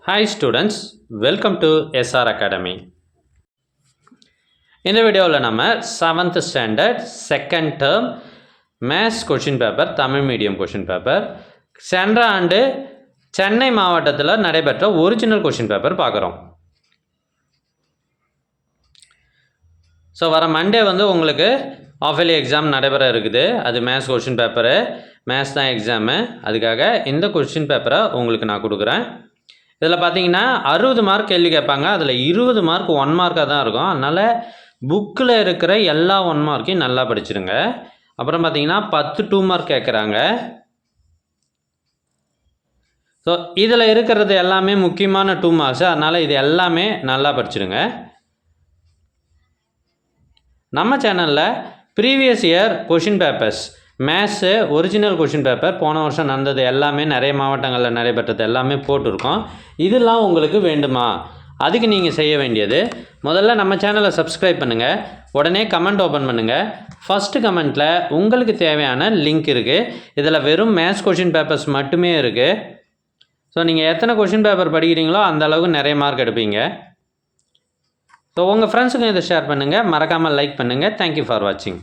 Hi students, welcome to SR Academy. இந்த வீடியோவில் நம்ம 7th standard second term maths question paper Tamil medium question paper சென்ற ஆண்டு சென்னை மாவட்டத்தில் நடைபெற்ற ஒரிஜினல் கொஷின் பேப்பர் பார்க்குறோம். ஸோ வர மண்டே வந்து உங்களுக்கு ஆஃபலி எக்ஸாம் நடைபெற இருக்குது. அது மேத்ஸ் கொஷின் பேப்பரு, மேத்ஸ் தான் எக்ஸாமு. அதுக்காக இந்த கொஷின் பேப்பரை உங்களுக்கு நான் கொடுக்குறேன். இதில் பார்த்தீங்கன்னா 60 மார்க் கேள்வி கேட்பாங்க. அதில் 20 மார்க் 1 மார்க்காக தான் இருக்கும். அதனால் புக்கில் இருக்கிற எல்லா 1 மார்க்கையும் நல்லா படிச்சிருங்க. அப்புறம் பார்த்தீங்கன்னா 10 2 மார்க் கேட்குறாங்க. ஸோ இதில் இருக்கிறது எல்லாமே முக்கியமான 2 மார்க்ஸ். அதனால் இது எல்லாமே நல்லா படிச்சிருங்க. நம்ம சேனலில் previous year question papers maths original question paper போன வருஷம் நடந்தது எல்லாமே நிறைய மாவட்டங்களில் நடைபெற்றது எல்லாமே போட்டிருக்கோம். இதெல்லாம் உங்களுக்கு வேண்டுமா? அதுக்கு நீங்கள் செய்ய வேண்டியது முதல்ல நம்ம சேனலை சப்ஸ்கிரைப் பண்ணுங்கள். உடனே கமெண்ட் ஓப்பன் பண்ணுங்கள். ஃபஸ்ட்டு கமெண்ட்டில் உங்களுக்கு தேவையான லிங்க் இருக்குது. இதில் வெறும் மேத்ஸ் கொஷின் பேப்பர்ஸ் மட்டுமே இருக்குது. ஸோ நீங்கள் எத்தனை கொஷின் பேப்பர் படிக்கிறீங்களோ அந்த அளவுக்கு நிறைய மார்க் எடுப்பீங்க. ஸோ உங்கள் ஃப்ரெண்ட்ஸுக்கும் இதை ஷேர் பண்ணுங்கள். மறக்காமல் லைக் பண்ணுங்கள். தேங்க்யூ ஃபார் வாட்சிங்.